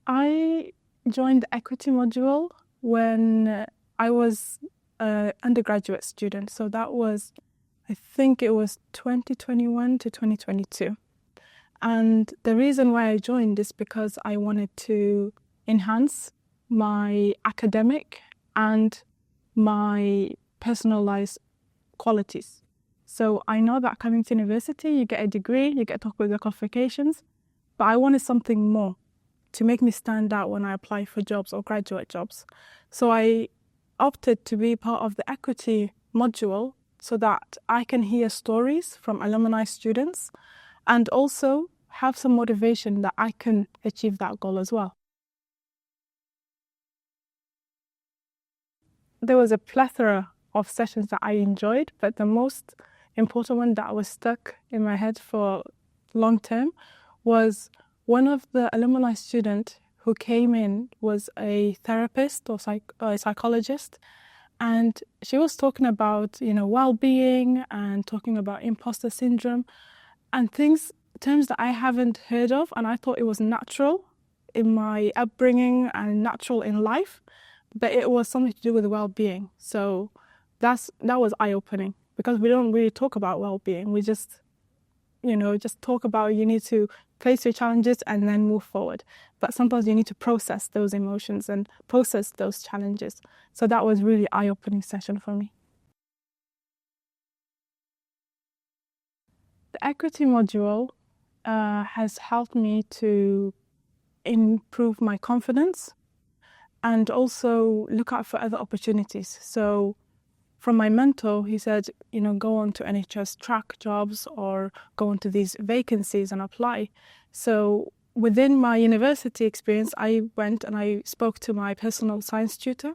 I joined the equity module when I was an undergraduate student. So that was, I think it was 2021 to 2022. And the reason why I joined is because I wanted to enhance my academic and my personalized qualities. So I know that coming to university, you get a degree, you get to talk with your qualifications, but I wanted something more to make me stand out when I apply for jobs or graduate jobs. So I opted to be part of the equity module so that I can hear stories from alumni students and also have some motivation that I can achieve that goal as well. There was a plethora of sessions that I enjoyed, but the most important one that was stuck in my head for long term was one of the alumni students who came in was a therapist or a psychologist, and she was talking about, well-being and talking about imposter syndrome and terms that I haven't heard of, and I thought it was natural in my upbringing and natural in life, but it was something to do with well-being. So that was eye-opening because we don't really talk about well-being. We just talk about you need to face your challenges and then move forward. But sometimes you need to process those emotions and process those challenges. So that was really eye-opening session for me. The equity module has helped me to improve my confidence and also look out for other opportunities. So from my mentor, he said, go on to NHS track jobs or go into these vacancies and apply. So within my university experience, I went and I spoke to my personal science tutor.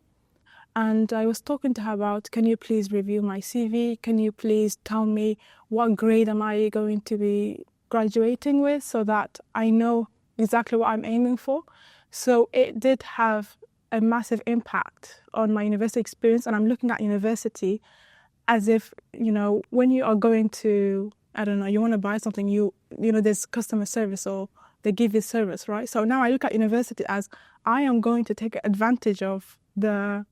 And I was talking to her about, can you please review my CV? Can you please tell me what grade am I going to be graduating with so that I know exactly what I'm aiming for? So it did have a massive impact on my university experience. And I'm looking at university as if, when you are going to, I don't know, you want to buy something, there's customer service or they give you service, right? So now I look at university as I am going to take advantage of the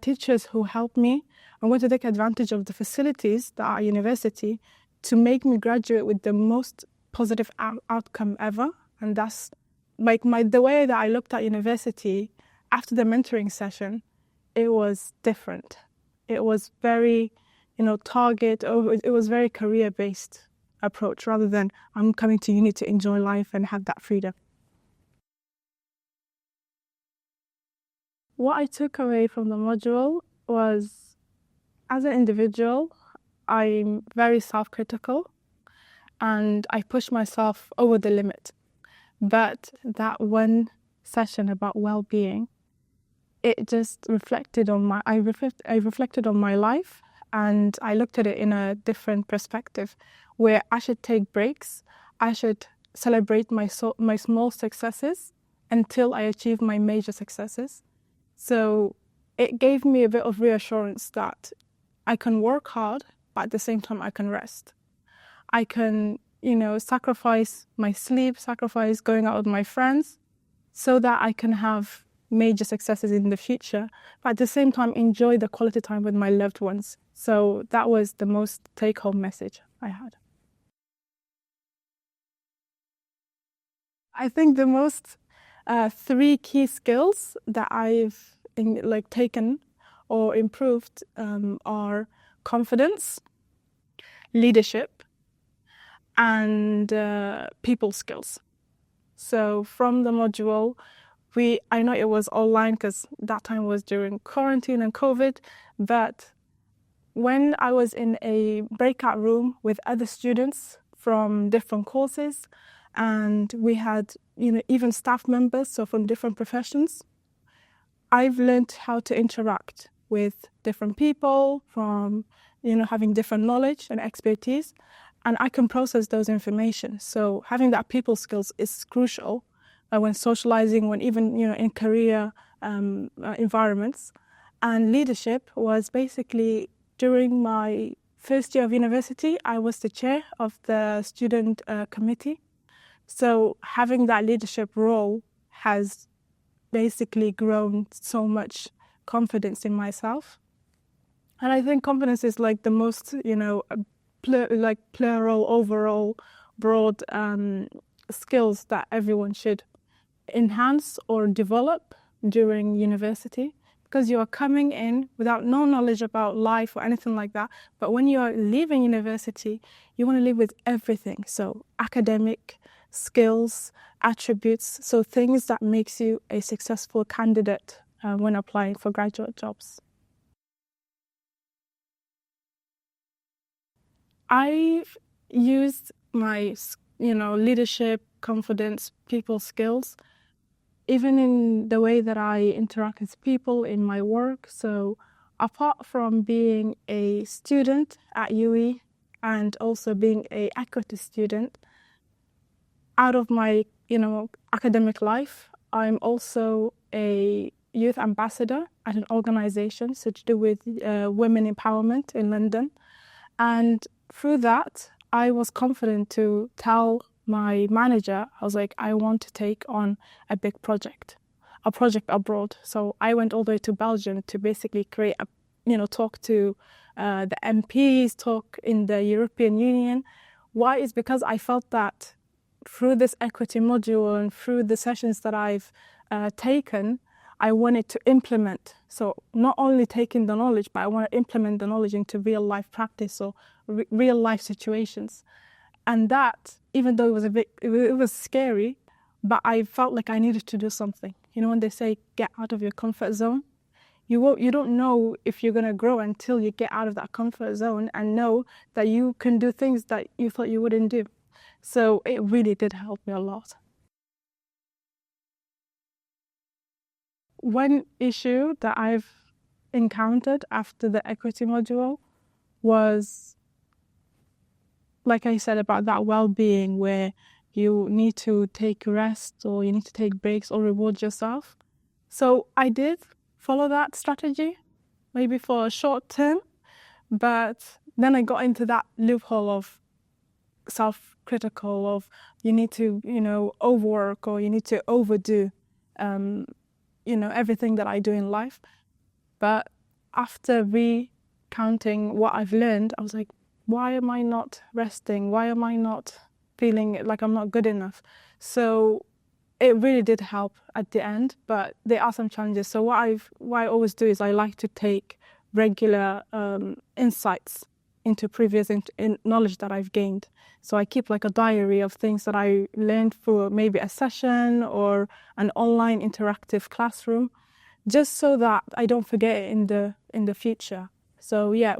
teachers who help me. I'm going to take advantage of the facilities that are at university to make me graduate with the most positive outcome ever. And that's like the way that I looked at university after the mentoring session, it was different. It was very, it was very career-based approach rather than I'm coming to uni to enjoy life and have that freedom. What I took away from the module was, as an individual, I'm very self-critical and I push myself over the limit. But that one session about well-being, it just reflected on I reflected on my life and I looked at it in a different perspective where I should take breaks. I should celebrate my small successes until I achieve my major successes. So it gave me a bit of reassurance that I can work hard, but at the same time I can rest. I can, sacrifice my sleep, sacrifice going out with my friends so that I can have major successes in the future, but at the same time enjoy the quality time with my loved ones. So that was the most take-home message I had. I think the most three key skills that I've taken or improved are confidence, leadership, and people skills. So from the module, I know it was online because that time was during quarantine and COVID, but when I was in a breakout room with other students from different courses, and we had, even staff members, so from different professions, I've learned how to interact with different people from, having different knowledge and expertise, and I can process those information. So having that people skills is crucial when socializing, when even, in career environments. And leadership was basically during my first year of university, I was the chair of the student committee. So having that leadership role has basically grown so much confidence in myself. And I think confidence is like the most, plural, overall, broad skills that everyone should enhance or develop during university, because you are coming in without no knowledge about life or anything like that. But when you are leaving university, you want to live with everything. So academic skills, attributes, so things that makes you a successful candidate when applying for graduate jobs. I've used my, leadership, confidence, people skills, even in the way that I interact with people in my work. So apart from being a student at UE and also being a equity student, out of my, academic life, I'm also a youth ambassador at an organization so to do with women empowerment in London. And through that, I was confident to tell my manager, I was like, I want to take on a big project, a project abroad. So I went all the way to Belgium to basically create talk to the MPs, talk in the European Union. Why? Is because I felt that through this equity module and through the sessions that I've taken, I wanted to implement. So not only taking the knowledge, but I want to implement the knowledge into real life practice or real life situations. And that, even though it was scary, but I felt like I needed to do something. When they say get out of your comfort zone, you don't know if you're going to grow until you get out of that comfort zone and know that you can do things that you thought you wouldn't do. So it really did help me a lot. One issue that I've encountered after the equity module was, like I said, about that well-being, where you need to take rest or you need to take breaks or reward yourself. So I did follow that strategy, maybe for a short term, but then I got into that loophole of self-critical, of you need to, overwork or you need to overdo, everything that I do in life. But after recounting what I've learned, I was like, why am I not resting? Why am I not feeling like I'm not good enough? So it really did help at the end, but there are some challenges. So what I always do is I like to take regular insights into previous knowledge that I've gained. So I keep like a diary of things that I learned through maybe a session or an online interactive classroom, just so that I don't forget it in the future. So yeah,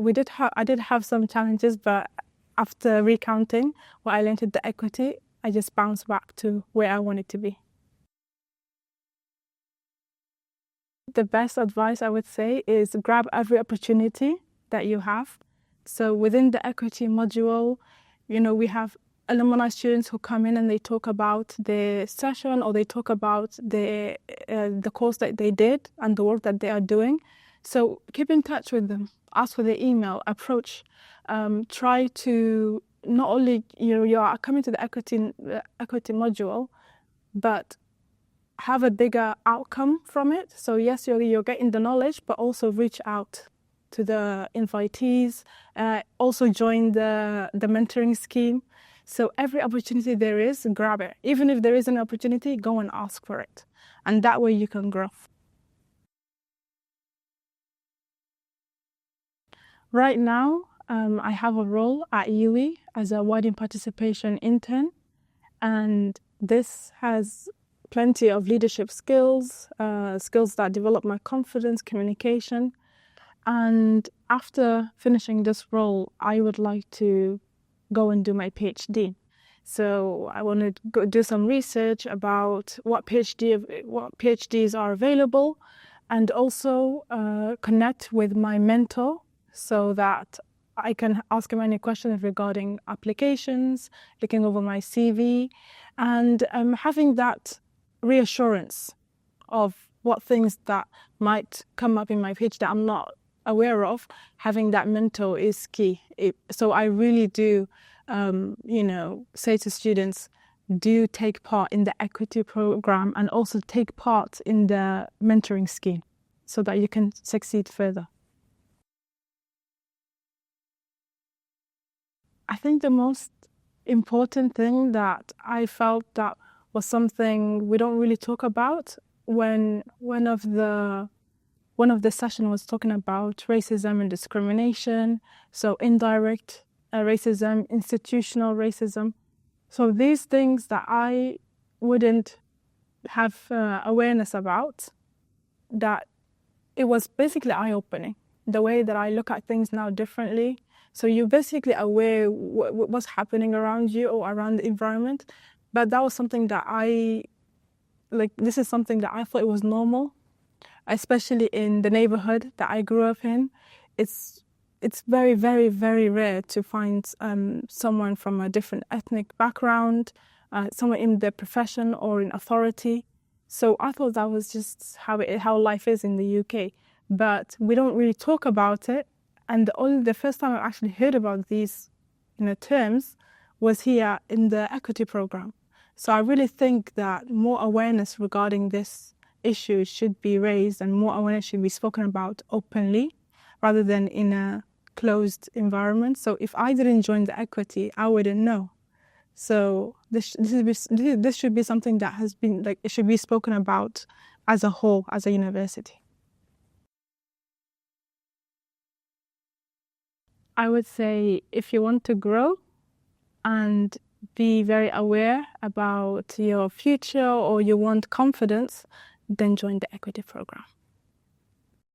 I did have some challenges, but after recounting what I learned at the equity, I just bounced back to where I wanted to be. The best advice I would say is grab every opportunity that you have. So within the equity module, we have alumni students who come in and they talk about their session or they talk about the course that they did and the work that they are doing. So keep in touch with them, ask for their email, approach, try to not only you are coming to the equity module, but have a bigger outcome from it. So yes, you're getting the knowledge, but also reach out to the invitees, also join the mentoring scheme. So every opportunity there is, grab it. Even if there is an opportunity, go and ask for it. And that way you can grow. Right now, I have a role at UE as a wedding participation intern. And this has plenty of leadership skills, skills that develop my confidence, communication. And after finishing this role, I would like to go and do my PhD. So I want to go do some research about what PhDs are available, and also connect with my mentor so that I can ask him any questions regarding applications, looking over my CV, and having that reassurance of what things that might come up in my PhD that I'm not aware of. Having that mentor is key. So I really do, say to students, do take part in the equity program and also take part in the mentoring scheme so that you can succeed further. I think the most important thing that I felt that was something we don't really talk about when one of the session was talking about racism and discrimination, so indirect racism, institutional racism. So these things that I wouldn't have awareness about, that it was basically eye-opening, the way that I look at things now differently. So you're basically aware what's happening around you or around the environment. But that was something that this is something that I thought it was normal, especially in the neighborhood that I grew up in. It's very, very, very rare to find someone from a different ethnic background, someone in their profession or in authority. So I thought that was just how life is in the UK. But we don't really talk about it. And the first time I actually heard about these terms was here in the equity program. So I really think that more awareness regarding this issue should be raised and more awareness should be spoken about openly rather than in a closed environment. So if I didn't join the equity, I wouldn't know. So this should be something that has been it should be spoken about as a whole, as a university. I would say if you want to grow and be very aware about your future or you want confidence, then join the equity program.